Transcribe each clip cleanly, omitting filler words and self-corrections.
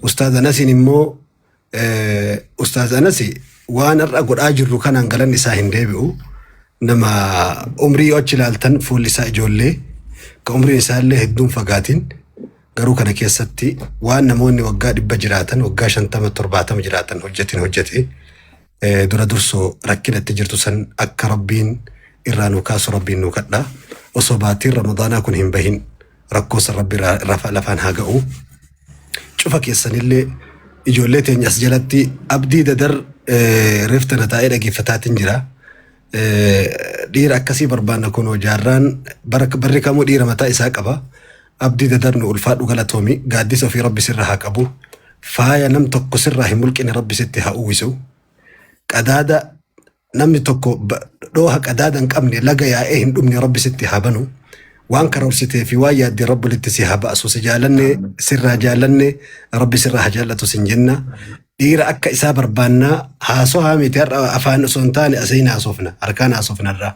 أستاذ أنس نمو أستاذ أنس وأنا أقول أجر كان أنقلني ساهن ديبو نما عمري أجلالتن فول لسا جولي كعمري إنسان هدون فقاتين قرو كان كيستي وأن نموني وقا دبا جراتن وقا شنتم ترباتم جراتن هجتي دورا درسو ركنا تجرتو سن أكا ربين إرانو كاسو ربين نوكتنا وصوباتي رمضانا كن هم بهن ركوس ربي رفع لفان هاقعو شوفك يسن اللي إجوليتي نياس جلتي أبدي ددر رفت نتائر أجي فتاتين جرا دير أكسي بربان كونو جاران بركامو دير متى إساق أبا أبدي ددر نقول فاتو غلطومي قادسو في ربي سرها كابو فايا نم تقو سرها ملك إن ربي ستها أويسو قدادا نمي تقو روها قدادا كأمني لقا يا إيهن أمني ربي ستها بنو وانكر ورسته في وايا دي رب للتسيها بأسو سجالني سرها جالني ربي سرها جالتو سنجنة دير أكا إسابر بانا هاسوها ميتر أفان سنتاني أسينا أصوفنا أركان أصوفنا الرا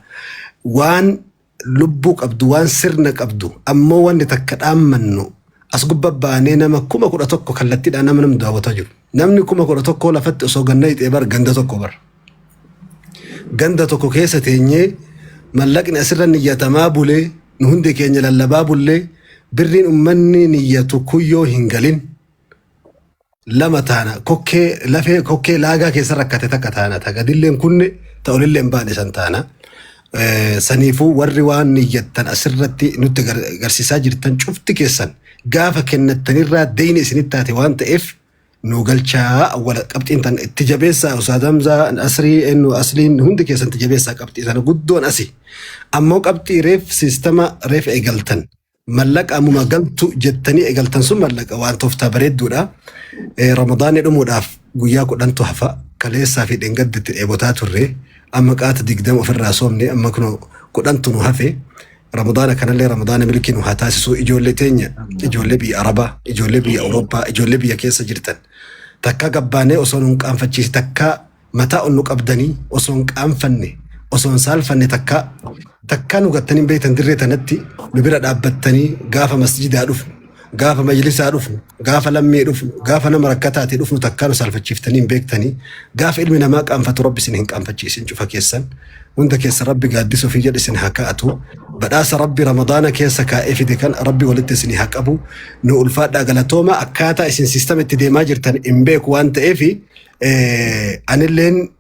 وان لبوك أبدو وان سرنك أبدو أمو وان نتكت أمنو أسقب بباني نما كما كنا تقو كالتين أنا من مدى وتجر نمني كما كنا تقو لفت أسو غنيت إبار غندا تقو بر غندا تقو كيسة تيني ملقني أسرا نياتمابولي نهندي كيني للبابولي برين أمني نياتو كيو هنغلين لما تانا كوكي لفي كوكي لاغا كيسا ركتتا كتانا تاقدلين كوني تقولين باني سنتانا سنيفو ورّوان نيّتان أسرّتي نوت غرسيسا جرتان شفت كيسان قافا كنت تنرى ديني سنتاتي وان تقف نوغلشا أولا قبتين تان اتجابيسا أسادامزا أسري إنو أسلين هند كيسان تجابيسا قبتين تان قدون أسي أمو قبتي ريف سيستما ريف إيقلتان ملك أمو ما قلتو جتاني إيقلتان سو ملك وان توفتا بريد دولا رمضان الأمو داف قوياكو دانتو حفا كاليسا في دنقدت إيبوتاتو الري أما قات ديقدام وفي الراسومني أما كنو قدانتو نوحفي رمضان كان اللي رمضان ملكي نوحاتاسسو إجولي تينيا إجولي بي أربا إجولي بي أوروبا إجولي بي كيسا جرتان تكا قباني أصون نقام فتشيس تكا متى أنك أبداني أصون نقام فني أصون سال فني تكا نقاتني بيتا دريتا نتي نبرا أبتاني قافة مسجد أدوف قافة مجلس أدوف قافة لمي أدوف قافة نمركتاتي أدوف تكا نسال فتشيفتني بيكتاني قافة إلمي نماك أم فتربي سنين قام فتشيس نشوفا كيسان وانت كيس ربي قادسو في جلس هكاءته بداس ربي رمضان كيس كائف دي كان ربي ولدت سني هكابو نقول فادا غلطوما اكاتا اسن سيستم تدي ماجرتن امبيك وانت ايفي ان اللين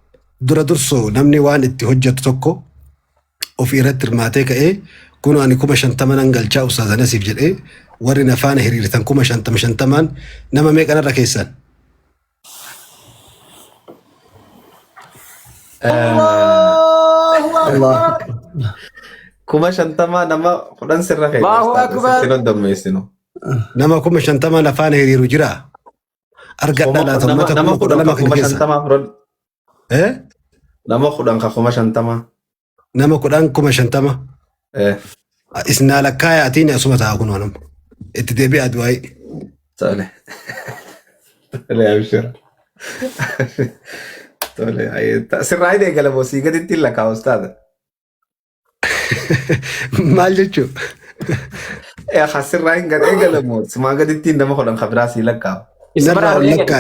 درسو نمني وان اتهجة توكو وفي رتر ماتيك ايه كونوا اني كوما شنتمان انقل جاو استاذ نسيف جل ايه ورنا فانا هريرتن كوما شنتمان نما ميك انا ركيسان الله كما شنتما نما قدان سر خير الله أكبر. ستينو دم يسينو نما كوما شنتمان لفانا هريرو جرا أرجع لا تمام نما قدان كما شنتما فرول إيه نما قدان كما شنتما نما كودان كوما شنتما إسنا لك يا أتيني أسمتها أكون ونم اتدبي أدواي تولي تولي يا بشر تولي هاي سر هاي ده قلبو سيجا دي تلك يا أستاذ مال جتشو يا خسر هاي قلبو سماعة دي تين نما قدان خبراسي لك نرى لك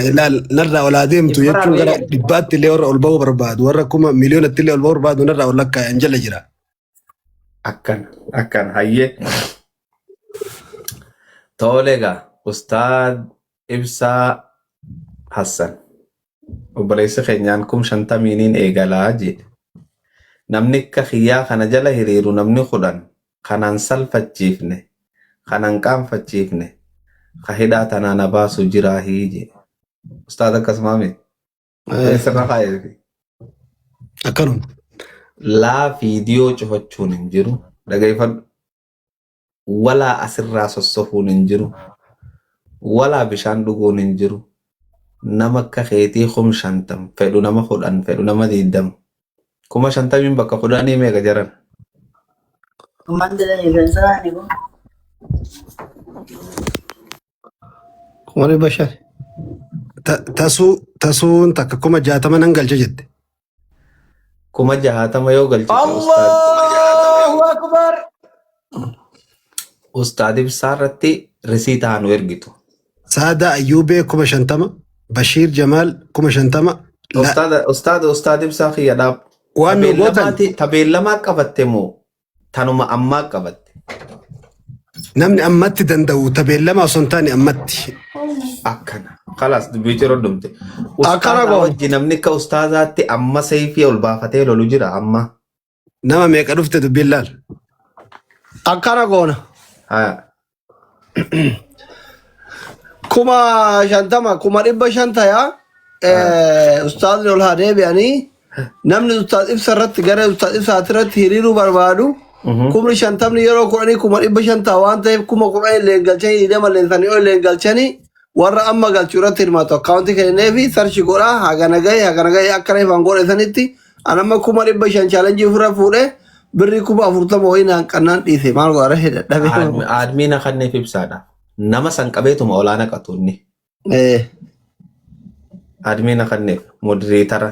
نرى أولادهم تو يكون قرا دبات اللي ورا الباو برباد ورا كوما مليون اللي الباو برباد ونرى لك أنجل جرا أكن هاي توليغا أستاذ إبسا حسن وبليس خينيانكم شنتا مينين إيغالا جي نمنك خيا خنا جلا هريرو نمني خدان خنان سل فتشيفني خنان كام فتشيفني خهدا تنا نباسو جراهي جي أستاذ كسمامي سرنا خايف أكرم لا فيديو شوفشون انجرو دغايفن ولا أسرع سوسفون انجرو ولا بشان دغون انجرو نمك خيتي خم شانتم فدو نما خدان فدو نما ديدم كما شانتم من بك خداني ميغا جران mandala يبنساني بو كوري بشر تاسو تك كوما جاتما ننقل جد كما جهاتا ما يوغل الله أكبر أستاذ بسارتي رسيتان ويرغيتو سادة أيوبي كما شنتما بشير جمال كما شنتما لا Ustaad ibsaa ya dhaab. waan nu gootan Tabeellamaa qabatte moo tanuma ammaa qabatte? namni ammatti danda'u tabeellama osoo hin taane ammatti Akkana. Khalaas dubbii yeroo dhumte. Akkana Ustaadaa goon. wajji namni akka ustaadaatti amma sayfii ol baafatee lolu jira amma. nama meeqa dhufte dubbiin laal akkana goona. Haa. Kuma shantama kuma 500 ustaadni ol haa deebi'anii namni ustaad ibsa irratti gara ustaad ibsaati irratti hiriiruu barbaadu kumni shantamni yeroo kudhanii kuma 500 waan ta'eef kuma 10 illee galchanii hidhama leensanii ol illee galchanii warra amma galchuu irratti hirmaatu akkaawuntii kennee fi sarchi godhaa hagana gahee akkana ifaan godhesanitti anamma kuma 500 chaalenjii ofirra fuudhee birrii kuma 40 wayii naan qannaan dhiise maal godhara dadhabee. Aadmiina kanneef ibsaadha. Nama san qabeetuma olaana qaxuunni. Aadmiina kanneef modereetara.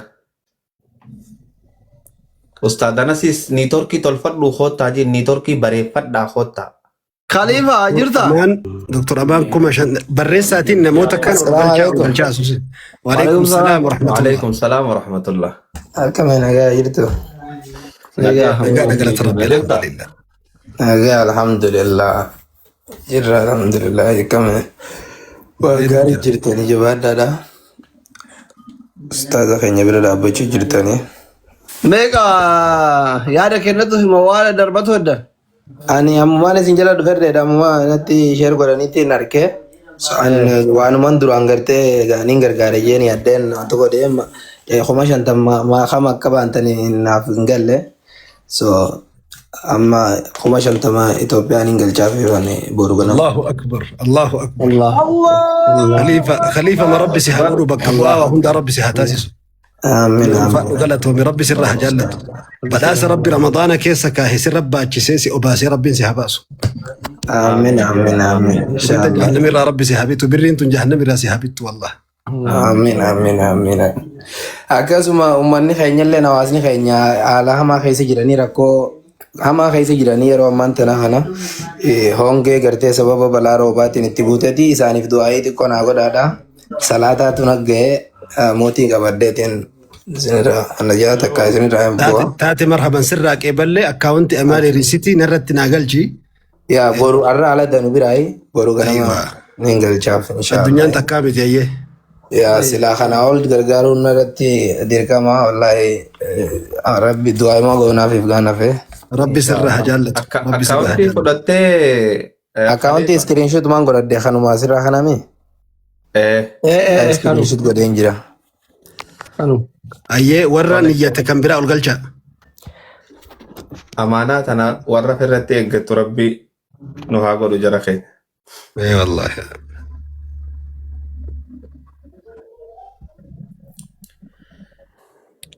Ustaadanasis niitorkii tolfadhu hoottaa jeen niitorkii bareeffadhaa hoottaa. Khalifa jirta? Amaan Dr. Amaan kuma shan barreessaatiin namoota kan galchaa asuusin. Waalaikum salaam warahmatullahi. Waalaikum salaam warahmatullah. Akkamiin nagaa jirtu? Nagaa galata rabbi alhamdulillah. Nagaa alhamdulillah. Jirra alhamdulillah. Akkamiin waa gaarii jirtanii jabaadhaadha. Ustaaza keenya bira dhaabbachuu jirtanii. Meeqa yaada kennatu hima waan darbatu heddan? Ani ammumaan isin jala dhufeerreedha ammumaa natti sheer godhaniitti hin argee. Waanumaan duraan gartee gaaniin gargaare jeeni addeen tokko deema kuma shantama kama akka baantanii naaf hin galle. So amma kuma shantama Itoophiyaan hin galchaafi waan boru ganama. Allahu akbar. Allahu akbar. Allah. خليفة ما ربي سيهابرو بك الله وهم دا ربي سيهاتاسيسو Amiin amiin. غلطهم ربي سرها جلت بداس ربي رمضان كيسا كاهي سر ربا تشيسي أباسي ربي سيهاباسو Amiin amiin amiin. Insyaallah. جهنم را ربي سيهابيتو برين تون جهنم را سيهابيتو والله Amiin amiin amiin. Akkasuma uummanni keenya illee hawaasni keenya haala hamaa keessa jiranii rakkoo hamaa keessa jiranii yeroo ammaan tana kana hongee gartee sababa balaa roobaatiin itti buuteeti isaaniif du'aayii xiqqoo naa godhaadha. Salaataatu nagga'ee mootii qabaddeetiin isinirra ana jaa takka isinirra hin bu'a. تاتي مرحبا سرا كيبلي أكاونتي أمالي ريسيتي نرت ناقلجي Yaa boru arra ala danu biraayi boru ganama nin galchaaf الدنيا inshaallah. تكامت يا يه Yaa silaa kana ol gargaaruun irratti dirqama wallahi rabbi du'aa imoo goonaaf gaanafe. ربي سرها جلت ربي سرها Akkaawuntii جلت fudhattee. Akkaawuntii iskiriinshoot maan godhadde kanuma asirraa kanami? Iskiriinshoot godheen jira. Kanu. أيه ورا نيتك كم برا والقلشة Amaanaa tana warra firratti eeggattu rabbi nu haa godhu jara keenya. اي والله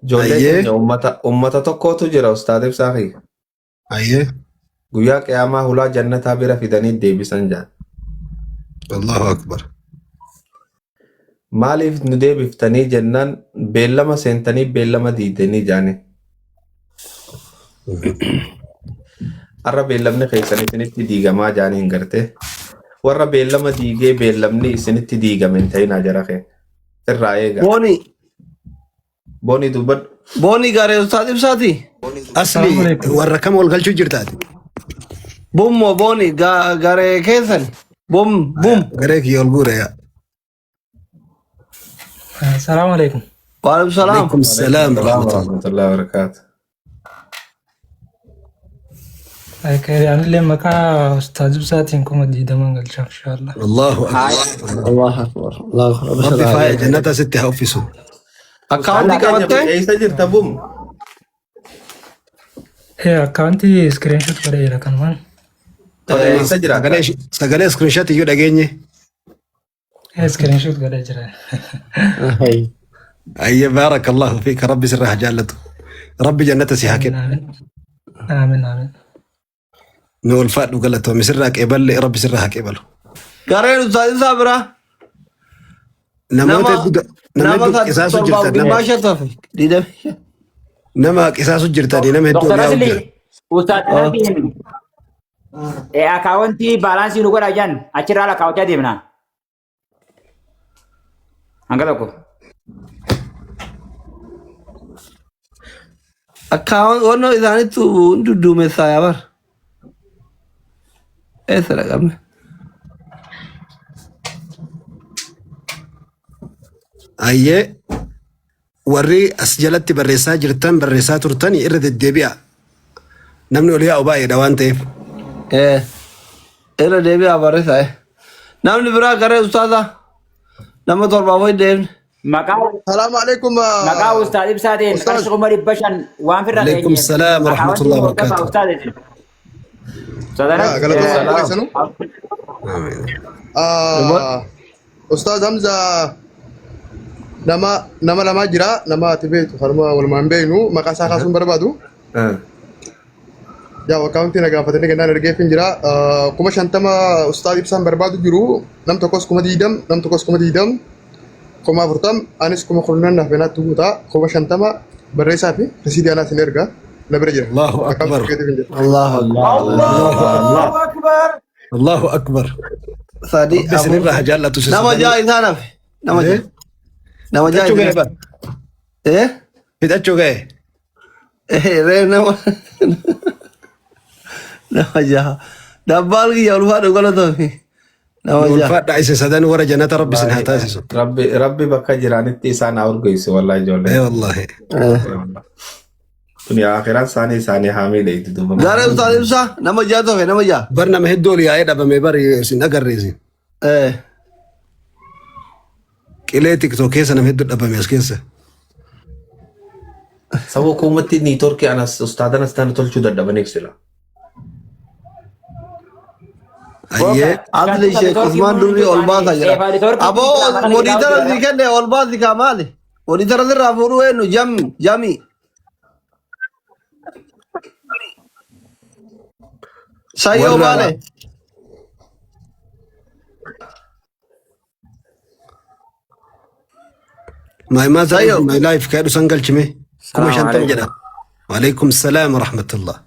Ijoollee Ayyee. keenya uummata tokkootu jira ustaad ibsaa fi أيه guyyaa qiyaamaa hulaa jannataa bira fidanii deebisan jaan. الله أكبر Maaliif nu deebiftanii jennaan beellama seentanii beellama diidanii jaani. Har'a beellamni keessan isinitti diigamaa jaanii hin gartee. Warra beellama diigee beellamni isinitti diigame hin ta'inaa jara keenya. Irraa eega. Booni. Booni dubbadhu. Booni garee ustaad ibsaati? أصلي ورا كم والقلشة جرتات Bummo booni garee keessan? Bum. قريك يولقورة يا السلام عليكم. Waalaikum salaam. عليكم السلام ورحمة الله warahmatullahi wabarakatuh. أنا اللي مكا أستاذ بساتين كم جديدة من قال إن شاء الله. الله أكبر Allah akbar. Allah akbar. ربي فايد جنتها ستة أوفيسو Akkaawuntii qabattee? Eessa jirta bum? إيه أكاونتي سكرين شوت كده يلا كمان. Eessa jira? سقالي سكرين شات يجود أجيني إيه سكرين شوت كده جرا. أي بارك الله فيك ربي سرها جالته ربي جنتها سيهاكب آمين آمين آمين. نقول فات وقالته مسرك إبل ربي سرها كيبله Gareen ustaad ibsaa bira? نموت Nama نموت قصاص جرتان torbaaf shatafi. Didame. نما قصاص جرتان نما هدو Dokter يا Asli, وجه Ustaz Nabiin akaawuntii baalansii nu godha jan achirraa lakkaawwachaa deemna. Angkalako. Account ono idani tu dudume saya bar. Esa kami. Ayyee warri as jalatti barreessaa jirtan barreessaa turtan irra deddeebi'a. Namni ol yaa'u baay'eedha waan ta'eef. Ela debi abare saya. Namni bira kare ustaza. Nama torba boy devne. Maqaa السلام عليكم maqaa ustaad ibsaatiin qarshii kuma 500 waan firra Alaikum salaam wa rahmatullahi wa barakatuh. استاذ حمزه نما لما جرا نما تبيت فرما والمان بينو مقاسا خاصم بربادو يا وكاونتي نغا فتني كنا نرجع في جرا كما شانتما استاذ ابسام بربادو جرو نم تكوس كما ديدم كما فرتم انس كما خلنا نفنا توتا كما شانتما بريسا في رسيدي انا سنرجع نبرجر الله أكبر. Allah Allah. الله أكبر. Sadi بس نبغى جالة تسوس. nama jai sana fi. Nama jai. Pitachuu ga'e bar. Eh? Pitachuu ga'e. Re nama jai. Dabbal ki ya ulfa dogola to fi. Nama jai. Ulfaadha isa sadan warra jannata rabbi sin haa taasisu. Rabbi bakka jiranitti isaan urgeessu wallahi ijoollee. Wallahi. Kun akhiran isaanii haamii dheeytu duuba. Gare ustaz ibsa nama jai to fi nama jai. Bar nama hedduu ol yaa'ee dhabame bar sin agarreesin. Qilee tiktoo keessa nama hedduu dhabame as keessa. Sabo kuumatti ni torki anas ustaadana istaan tolchuu dadhabaniif sila. Ayyee. Adli Sheikh Usman Durri ol baasa jira. Abo moditara zikende ol baasi kamali. Moditara zirra furu enu jami. Sayo male. My mother Sayo. my life kaadhu san galchime. Kuma Salaam shantam alaikum. jedha. Waalaikum salaam wa rahmatullah.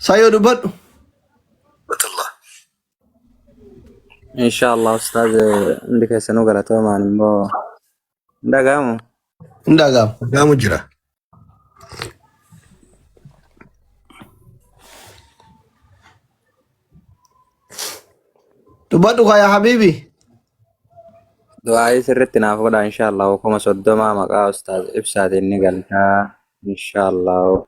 Sayo dubat. inshallah ustaz ndikeessanu galatoomaan immoo dhaga'amu Ndagam. Gaamu jira. Dubat ya habibi. du'aayii sirritti naaf godha inshallah kuma 30 maqaa ustaz ibsaatiin ni galchaa inshallah.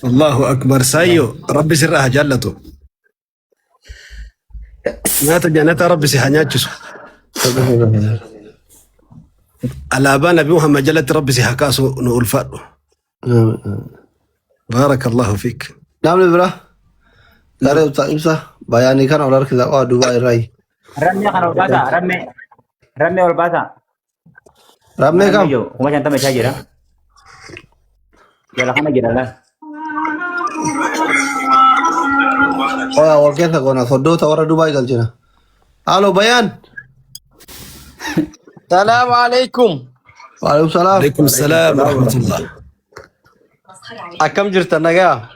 Allahu akbar. Sayo rabbi sirraa jaallatu. Nyaata jannata rabbi si haa nyaachisu. Alaabaa nabi Muhammad jalatti rabbi si haa kaasu nu ulfaadhu. Baarakallahu fiik. Namni bira. Gare ustaz ibsa. Bayani kan olar kita wa Dubai rai. Ramme kana ol baasa ramme ol baasa. Ramne kam. Kuma shantama isaa jira. Jala kana jira la. Oya wal kesa kona soddo ta wara Dubai galchina. Halo bayan. السلام عليكم. Waalaikum salam. Alaikum salaam wa rahmatullah. أكم جرت النجاة؟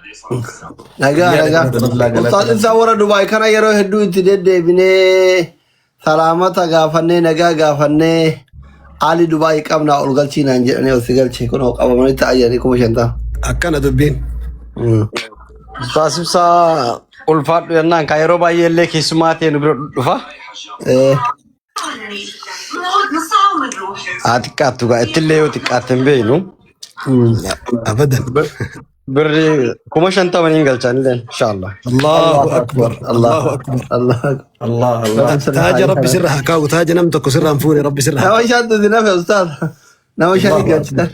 Nagaa. Ustaz ibsa wara Dubai kana yeroo hedduu itti deddeebinee salaamata gaafannee nagaa gaafannee Ali Dubai qabna ol galchiinaan jedhanii ol si galche kun qabamanii ta'ayyanii kuma shantaa. Akkana dubbiin. أستاذ سا ألفات لنا كايرو باي اللي كيسماتي نبرد أتكاتو كاتلي وتكاتم بينو Abadan. بري كم شنطة من إنجل إن شاء الله. Allahu akbar. Allahu akbar. Allah. Taaja rabbi sirra haa kaa'u. Taaja nam tokko sirra hin fuune rabbi sirra haa Nama shantu dinafe ustaz. Nama shani galchitan.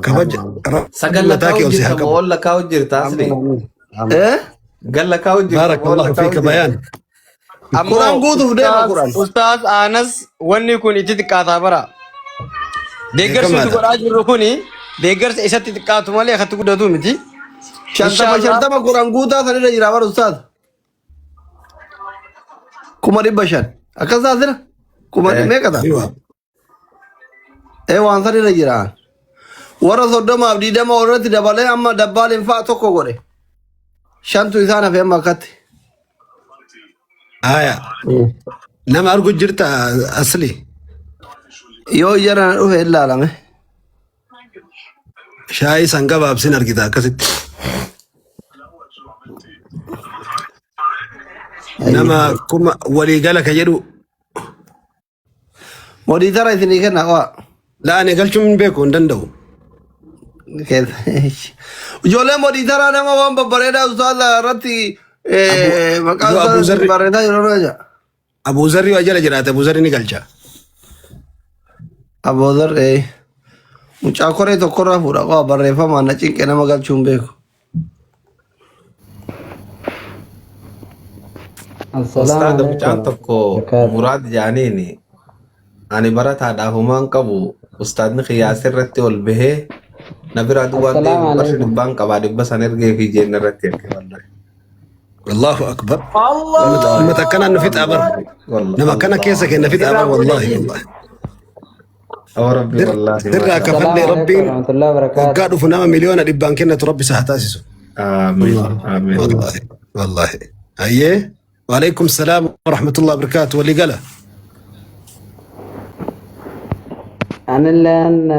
kabaja. Sagal Mataaki ol si haa qabu. olla kaa'u jirta asli. Galla kaa'u jirta. Baarakallahu fiika bayaan. Quran guutuuf deema Quran. أستاذ أنس وني كون إتتكاتا برا. ديجر كم شو هذا؟ تقول أجر ركوني ديجر إيش تتكاتو مالي أخذت كده دومتي. Shantama Quran guutaa sanirra jira bara ustaz. Kuma 500. Akkas taasira. Kuma meeqata? Aywa. Waan sanirra jira. Warra 30 fi 20 irratti dabalee amma dabbaaleen fa'a tokko godhe. shantu isaana fi amma akkatti. Nama argu jirta asli. Yoo ijaan dhufe ilaalame. Shaayii san gabaabsin argita akkasitti. Nama kuma waliigala ka jedhu. Mooditara isinii kenna qaba. Laane galchuun beeku hin danda'u. Ijoollee mooditara nama waan babbareedaa ustaaza irratti maqaa ustaaza bareedaa yeroo jira. Abuu Zarri waa jala jiraate Abuu Zarri ni galcha. Abuu Zarri mucaa koree tokkorraa fuudha qaba barreeffamaan na cinqee nama galchuun beeku. Ustaad mucaan tokko Muraad jaaniini ani barataadhaaf humaan qabu ustaadni qiyaasa irratti ol bahee na biraa duwwaan deemu qarshii dhibbaan qabaa dhibba san ergee fi jeenna irratti erge wallahi. Allahu akbar. Nama takkanaan nu fixa bar. Nama akkana keessa kenna fixa bar wallahi wallahi. Rabbi wallahi. Dirraa kafallee rabbiin waggaa dhufu nama miliyoona dhibbaan kennatu rabbi isaa taasisu. Amiin. Amiin. Wallahi wallahi. Ayyee. وعليكم السلام ورحمة الله وبركاته واللي قاله أنا الآن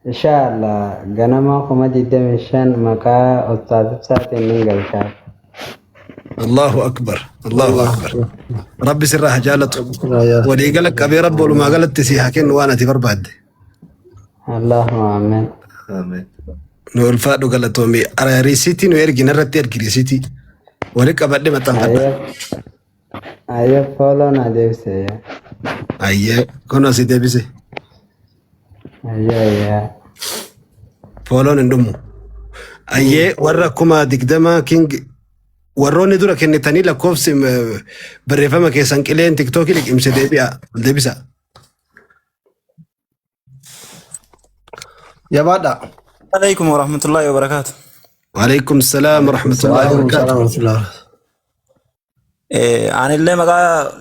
إن شاء الله قنماكم جدا مشان مكا أستاذ ساتي من قلشات. الله أكبر الله أكبر ربي سرها جالته ولي قالك أبي رب ولما قالت تسيها كن وانا تبر بعد اللهم آمين. Amiin. نقول فادو قالت أمي أرى ريسيتي نويرجي نرتي أركي ريسيتي ولك أبدي ما تنفع أيه فولو ناديبسي. أيه كنا سيدي بيسي أيه فولون ندمو أيه وركما دقدما كينج وروني دورا كنتاني لكوفس بريفما كيسان كلين تيك توكي لك امسي ديبسا يا بعد. عليكم ورحمة الله وبركاته. وعليكم السلام ورحمة الله وبركاته. أنا اللي مقا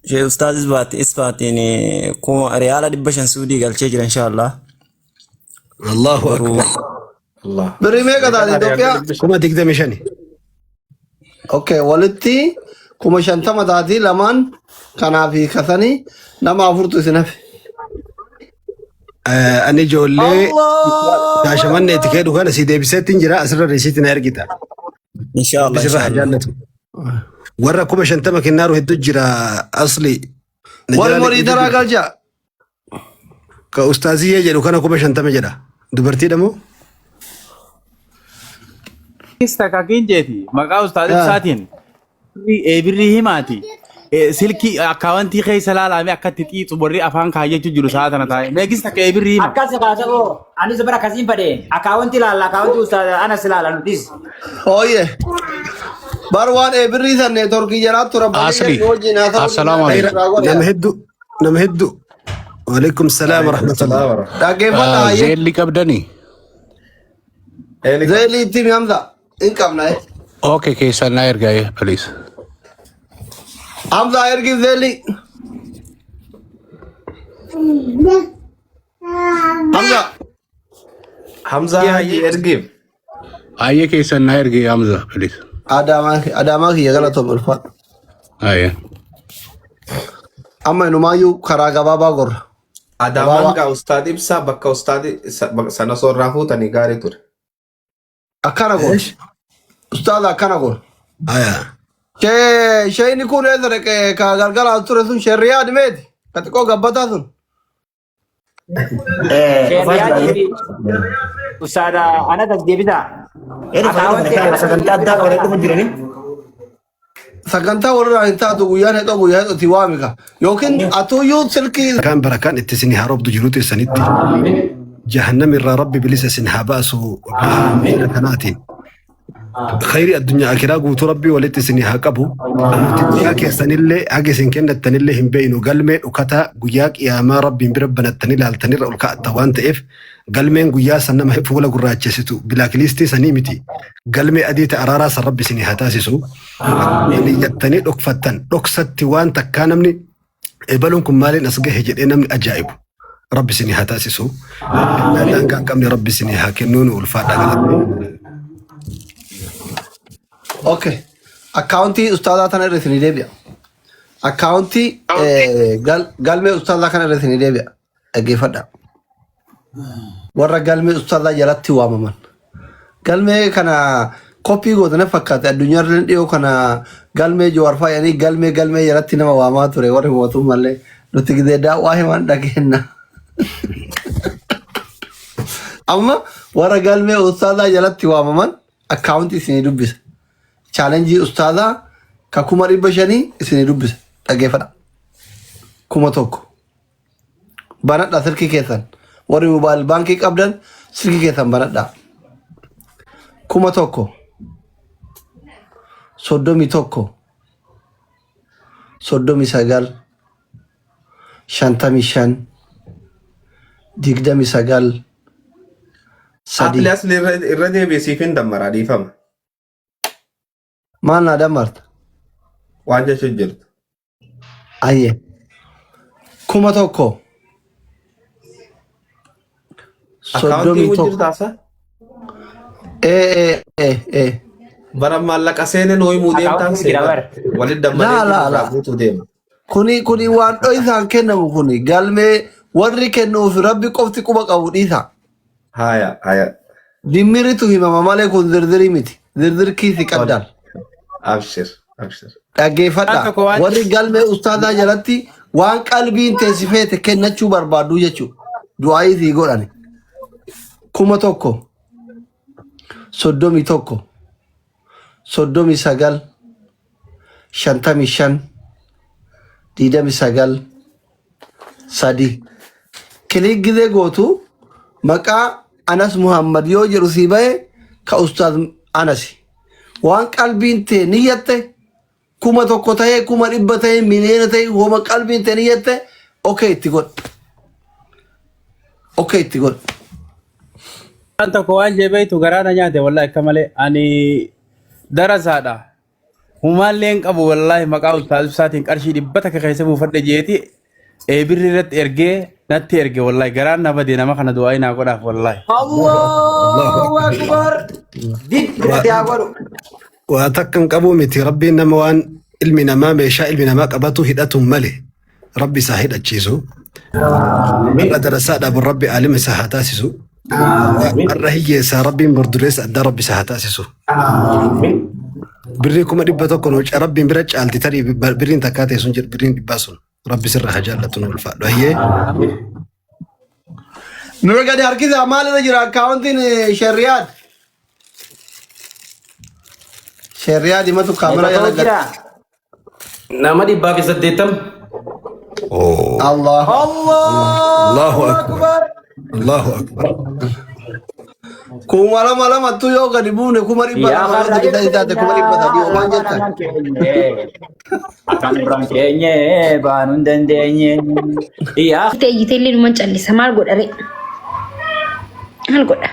شيء أستاذ إثباتيني كم ريالة دبشن سودي قال شجر إن شاء الله. الله أكبر. الله. بريمة كذا إثيوبيا. كما تقدمي شاني. أوكي ولدتي كم شنطة مدادي لمن كان في كثني نما فرط سنف. أنا جولي داشمان نتكلم وكان سيدي بساتين جرا أسرع ريسيتنا هرجتا. إن شاء الله. بسرعة جالته. ورا كوبا شنتما كنارو هدو جرا أصلي. والمريد راجل جا. كأستاذية جلو كان كوبا شنتما جرا. دبرتي دمو. Istakakin jeti, maka ustaz saatiin birrii himaati. Silkii akkaawwantii keessa ilaalame akka xiqqii xuburrii afaan kaayyachuu jiru saa tana taa'e. Meeqis takka birrii hima. Akkas kaasaboo anis bara kasiin fadhe akkaawwantii ilaalla akkaawwantii ustaz anas ilaalla nutis. Oye. Barwaan birrii sanne torkii jiraatu rabbi. Asli. Assalamu alaikum. Nama hedduu. وعليكم السلام ورحمة الله. زيلي قبدني. زيلي تيم حمزة. إنك أمنا. اوكي كيسان ناير جاي بليز. حمزة يرجع زيلي. حمزة يرجع. آيه كيسان ناير جاي حمزة بليز. أدامك هي غلطة بالفعل. آيه. أما إنه ما يو خراجة بابا غور. Adaman ka ustadi bisa bakka ustadi sana sorra fuutani gaarii ture. Akkana goon. Ustaada akkana goon. Aya. Shayni kun eedere ka galgala ture sun shariyaa dimeeti. Kati koo gabbataa sun. Ustaz ana tasdeebita. Sagantaa warra hin taatu guyyaan hedhoo guyyaa hedhooti waamika. Yookiin atuyyuu silkii. كان بركان اتسني هارب دجلوتي سنتي جهنم الرا ربي بليس سنها باسو كناتين خير الدنيا اكرا قوت ربي ولت سنها قبو ياك سنله اجي سنكن التنله هم بينو قلمه وكتا غياك يا ما ربي بربنا التنله التنره الكا توانت اف قلمين غيا سنما فولا غراچسيتو بلاك ليستي سنيمتي قلمي اديت ارارا ربي سنها تاسسو يعني يتني دكفتن دكستي وان تكانمني إبلونكم مالين أصجع هجرنا من أجائب رب سنيها تاسسو لأن كان كم رب سنيها كنون والفاتحة اوكي اكاونتي استاذ انا رثني ديبيا اكاونتي قال مي استاذ كان رثني ديبيا اجي فدا ورا قال مي استاذ جلتي وامم قال مي كان كوبي غودنا فكات الدنيا رنديو كان قال مي جوار فا يعني قال مي جلتي نما واما تري وري موتو مالي نتيجه دا واهي مان دكنا اما ورا قال مي استاذ جلتي وامم اكاونتي سني دبس challenge ustaada ka kuma dhibba shanii isin dubbisa dhageeffadha kuma tokko banadha sirki keessan warri mobaayil baankii qabdan sirki keessan banadha kuma tokko 31 39 55 29 Atlas irra deebisiifin dammaraa dhiifama. maal naa dammarta Waan jechuun jirtu. ayye kuma tokko Akkaawuntii hojjettaasa? Bara maallaqa seeneen hooyimuu deemtaan seera. Walitti dammalee guutuu deema. kuni waan dho'isaan kennamu kuni galmee warri kennuuf rabbi qofti quba qabu dhiisa. Haya. Dimmiritu himama malee kun zirzirii miti. Zirzir kiisi qabdaan. Abshir. Dhaggeeffadha. Warri galmee ustaadaa jalatti waan qalbiin teessifeete kennachuu barbaadu jechuudha. Du'aayii sii godhani. 1,000 31 39 55 29 3 kilik gisee gootu maqaa Anas Muhammad yoo jedhu sii bahe ka ustaaz Anasi. Waan qalbiin tee niyyatte 1,000 ta'ee 100 ta'ee miliyoona ta'ee hooma qalbiin tee niyyatte okay itti godh. Waan tokko waan jebeetu garaana nyaate wallahi akka malee ani darasaadha. Humaallee hin qabu wallahi maqaa ustaaz isaatiin qarshii 100 takka keessa buufadhe jeeti birri irratti ergee natti erge wallahi garaan na bade nama kana du'aa naa godhaaf wallahi. Allahu akbar. Dikkatii haa godhu. Waa takkan qabu miti rabbiin nama waan ilmi namaa meeshaa ilmi namaa qabatu hidhatu malee rabbi isaa hidhachiisu. Irra darasaa dhaabun rabbi aalima isaa haa taasisu. Irra hiyyeessaa rabbiin bordureessa addaa rabbi isaa haa taasisu. Birrii 100 nuuca rabbiin bira caalti tarii birriin takkaa teessuun jedhu birriin 100 sun rabbi sirra haa jaallatu nu ulfaadhu. Hayyee. Nurra gadi harkisa maalirra jira akkaawuntiin Shariyaad. Shariyaad himatu kaamera jala gadi. Nama 180. Allahu akbar. Kuma lama tu yoo gadi buune 100 kita itaate 100 tadi waan jettan. Akan orang keenye baanun dandeenye. Iya. Ite ite illee numan callisa maal godha ree? Maal godha?